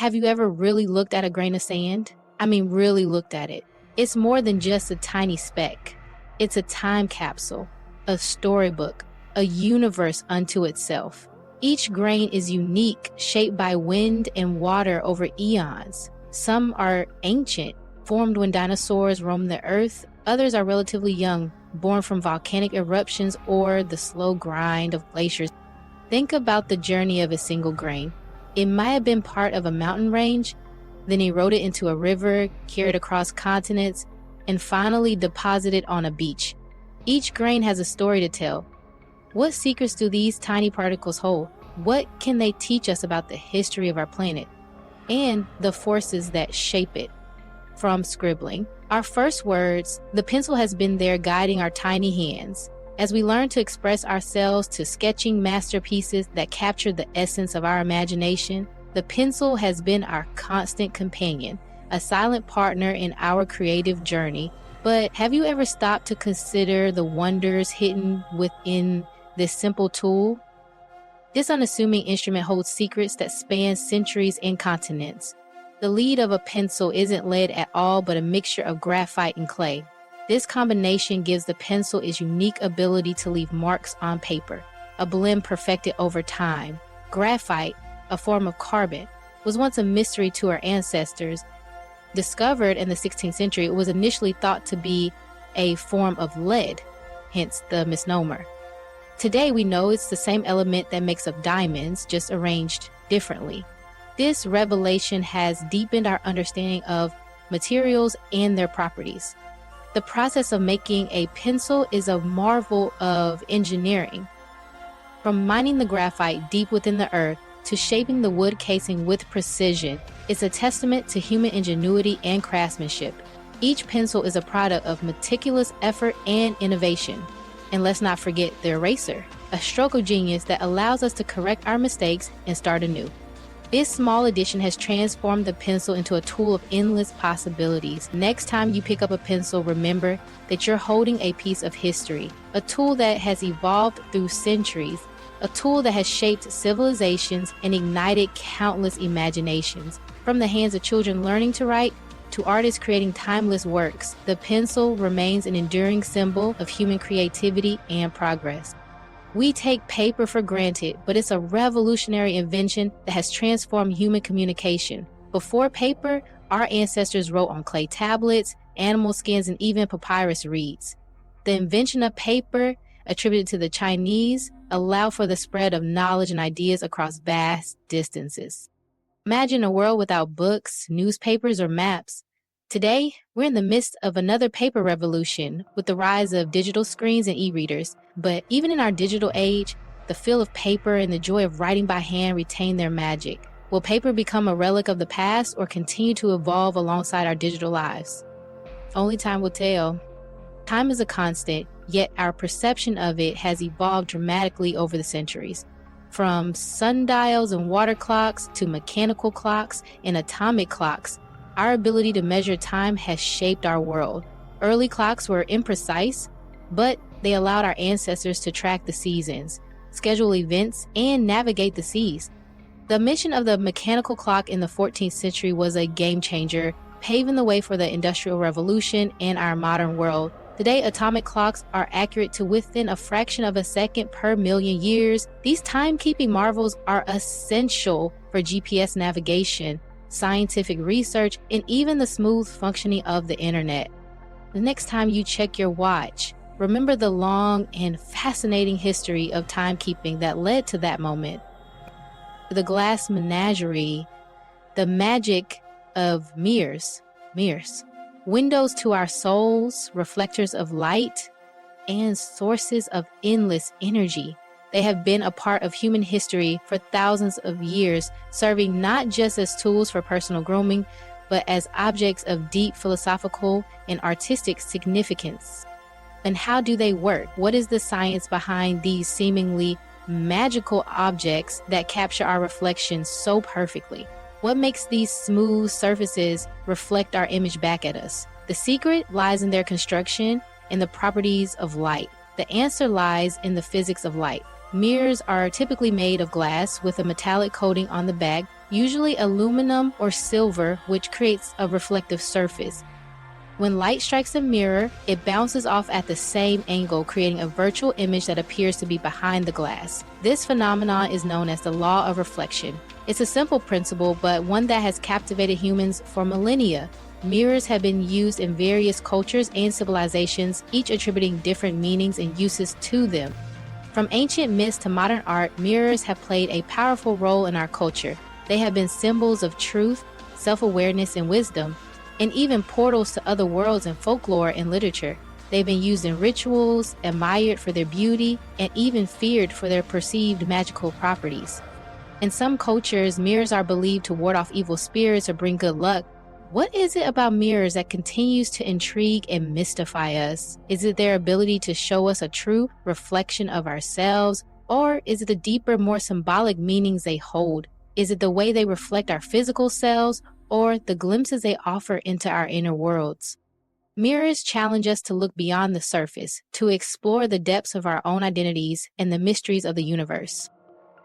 Have you ever really looked at a grain of sand? I mean, really looked at it. It's more than just a tiny speck. It's a time capsule, a storybook, a universe unto itself. Each grain is unique, shaped by wind and water over eons. Some are ancient, formed when dinosaurs roamed the earth. Others are relatively young, born from volcanic eruptions or the slow grind of glaciers. Think about the journey of a single grain. It might have been part of a mountain range, then eroded into a river, carried across continents, and finally deposited on a beach. Each grain has a story to tell. What secrets do these tiny particles hold? What can they teach us about the history of our planet and the forces that shape it? From scribbling, our first words, the pencil has been there guiding our tiny hands. As we learn to express ourselves, to sketching masterpieces that capture the essence of our imagination, the pencil has been our constant companion, a silent partner in our creative journey. But have you ever stopped to consider the wonders hidden within this simple tool? This unassuming instrument holds secrets that span centuries and continents. The lead of a pencil isn't lead at all, but a mixture of graphite and clay. This combination gives the pencil its unique ability to leave marks on paper, a blend perfected over time. Graphite, a form of carbon, was once a mystery to our ancestors. Discovered in the 16th century, it was initially thought to be a form of lead, hence the misnomer. Today, we know it's the same element that makes up diamonds, just arranged differently. This revelation has deepened our understanding of materials and their properties. The process of making a pencil is a marvel of engineering. From mining the graphite deep within the earth to shaping the wood casing with precision, it's a testament to human ingenuity and craftsmanship. Each pencil is a product of meticulous effort and innovation. And let's not forget the eraser, a stroke of genius that allows us to correct our mistakes and start anew. This small addition has transformed the pencil into a tool of endless possibilities. Next time you pick up a pencil, remember that you're holding a piece of history, a tool that has evolved through centuries, a tool that has shaped civilizations and ignited countless imaginations. From the hands of children learning to write to artists creating timeless works, the pencil remains an enduring symbol of human creativity and progress. We take paper for granted, but it's a revolutionary invention that has transformed human communication. Before paper, our ancestors wrote on clay tablets, animal skins, and even papyrus reeds. The invention of paper, attributed to the Chinese, allowed for the spread of knowledge and ideas across vast distances. Imagine a world without books, newspapers, or maps. Today, we're in the midst of another paper revolution with the rise of digital screens and e-readers. But even in our digital age, the feel of paper and the joy of writing by hand retain their magic. Will paper become a relic of the past or continue to evolve alongside our digital lives? Only time will tell. Time is a constant, yet our perception of it has evolved dramatically over the centuries. From sundials and water clocks to mechanical clocks and atomic clocks, our ability to measure time has shaped our world. Early clocks were imprecise, but they allowed our ancestors to track the seasons, schedule events, and navigate the seas. The invention of the mechanical clock in the 14th century was a game changer, paving the way for the Industrial Revolution and our modern world. Today, atomic clocks are accurate to within a fraction of a second per million years. These timekeeping marvels are essential for GPS navigation, scientific research, and even the smooth functioning of the internet. The next time you check your watch, remember the long and fascinating history of timekeeping that led to that moment. The glass menagerie, the magic of mirrors, windows to our souls, reflectors of light, and sources of endless energy. They have been a part of human history for thousands of years, serving not just as tools for personal grooming, but as objects of deep philosophical and artistic significance. And how do they work? What is the science behind these seemingly magical objects that capture our reflections so perfectly? What makes these smooth surfaces reflect our image back at us? The secret lies in their construction and the properties of light. The answer lies in the physics of light. Mirrors are typically made of glass with a metallic coating on the back usually aluminum or silver, which creates a reflective surface. When light strikes a mirror, it bounces off at the same angle, creating a virtual image that appears to be behind the glass. This phenomenon is known as the law of reflection. It's a simple principle, but one that has captivated humans for millennia. Mirrors have been used in various cultures and civilizations, each attributing different meanings and uses to them. From ancient myths to modern art, mirrors have played a powerful role in our culture. They have been symbols of truth, self-awareness, and wisdom, and even portals to other worlds in folklore and literature. They've been used in rituals, admired for their beauty, and even feared for their perceived magical properties. In some cultures, mirrors are believed to ward off evil spirits or bring good luck. What is it about mirrors that continues to intrigue and mystify us? Is it their ability to show us a true reflection of ourselves? Or is it the deeper, more symbolic meanings they hold? Is it the way they reflect our physical selves, or the glimpses they offer into our inner worlds? Mirrors challenge us to look beyond the surface, to explore the depths of our own identities and the mysteries of the universe.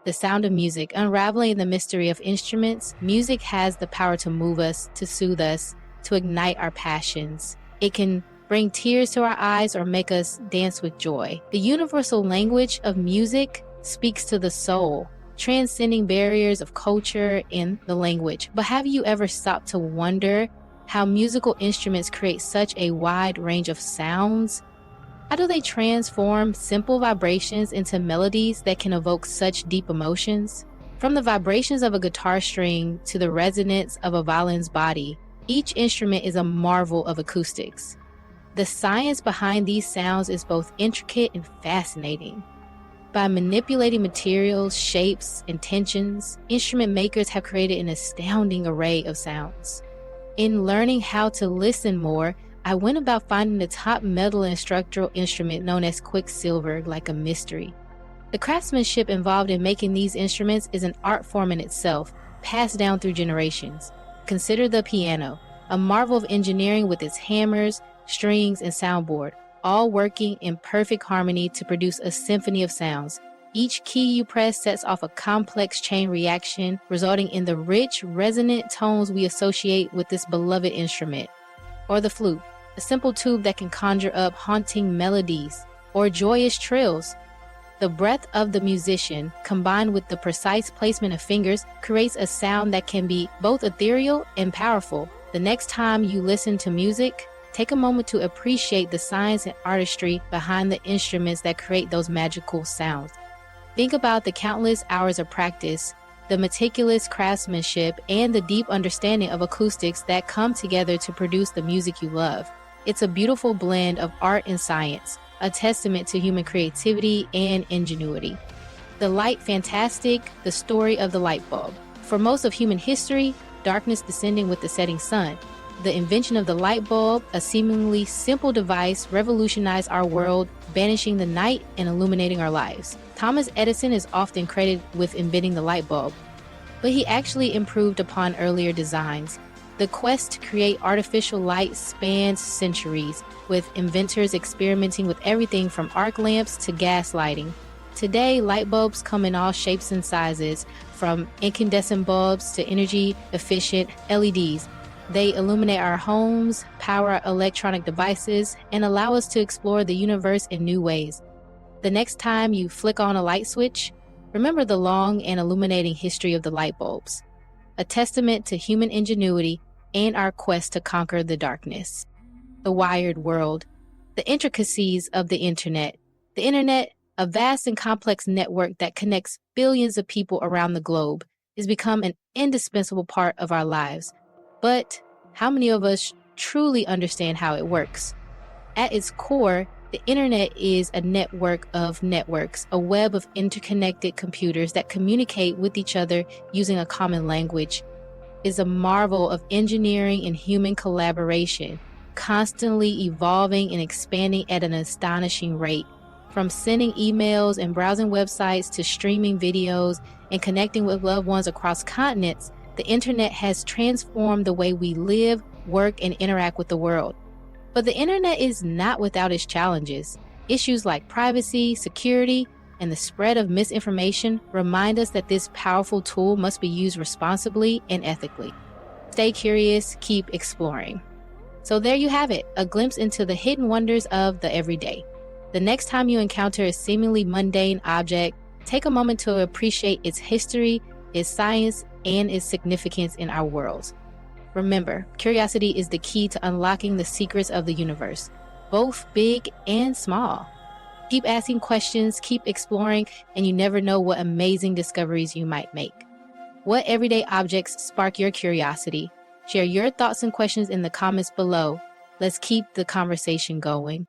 The sound of music, unraveling the mystery of instruments. Music has the power to move us, to soothe us, to ignite our passions. It can bring tears to our eyes or make us dance with joy. The universal language of music speaks to the soul, transcending barriers of culture and the language. But have you ever stopped to wonder how musical instruments create such a wide range of sounds? How do they transform simple vibrations into melodies that can evoke such deep emotions? From the vibrations of a guitar string to the resonance of a violin's body, each instrument is a marvel of acoustics. The science behind these sounds is both intricate and fascinating. By manipulating materials, shapes, and tensions, instrument makers have created an astounding array of sounds. In learning how to listen more, I went about finding the top metal and structural instrument known as quicksilver like a mystery. The craftsmanship involved in making these instruments is an art form in itself, passed down through generations. Consider the piano, a marvel of engineering with its hammers, strings, and soundboard, all working in perfect harmony to produce a symphony of sounds. Each key you press sets off a complex chain reaction, resulting in the rich, resonant tones we associate with this beloved instrument. Or the flute, a simple tube that can conjure up haunting melodies or joyous trills. The breath of the musician, combined with the precise placement of fingers, creates a sound that can be both ethereal and powerful. The next time you listen to music, take a moment to appreciate the science and artistry behind the instruments that create those magical sounds. Think about the countless hours of practice, the meticulous craftsmanship, and the deep understanding of acoustics that come together to produce the music you love. It's a beautiful blend of art and science, a testament to human creativity and ingenuity. The light fantastic, the story of the light bulb. For most of human history, darkness descending with the setting sun. The invention of the light bulb, a seemingly simple device, revolutionized our world, banishing the night and illuminating our lives. Thomas Edison is often credited with inventing the light bulb, but he actually improved upon earlier designs. The quest to create artificial light spans centuries, with inventors experimenting with everything from arc lamps to gas lighting. Today, light bulbs come in all shapes and sizes, from incandescent bulbs to energy-efficient LEDs. They illuminate our homes, power our electronic devices, and allow us to explore the universe in new ways. The next time you flick on a light switch, remember the long and illuminating history of the light bulbs, a testament to human ingenuity and our quest to conquer the darkness. The wired world, the intricacies of the internet. The internet, a vast and complex network that connects billions of people around the globe, has become an indispensable part of our lives. But how many of us truly understand how it works? At its core, the internet is a network of networks, a web of interconnected computers that communicate with each other using a common language. It is a marvel of engineering and human collaboration, constantly evolving and expanding at an astonishing rate. From sending emails and browsing websites to streaming videos and connecting with loved ones across continents, the internet has transformed the way we live, work, and interact with the world. But the internet is not without its challenges. Issues like privacy, security, and the spread of misinformation remind us that this powerful tool must be used responsibly and ethically. Stay curious, keep exploring. So there you have it, a glimpse into the hidden wonders of the everyday. The next time you encounter a seemingly mundane object, take a moment to appreciate its history, its science, and its significance in our world. Remember, curiosity is the key to unlocking the secrets of the universe, both big and small. Keep asking questions, keep exploring, and you never know what amazing discoveries you might make. What everyday objects spark your curiosity? Share your thoughts and questions in the comments below. Let's keep the conversation going.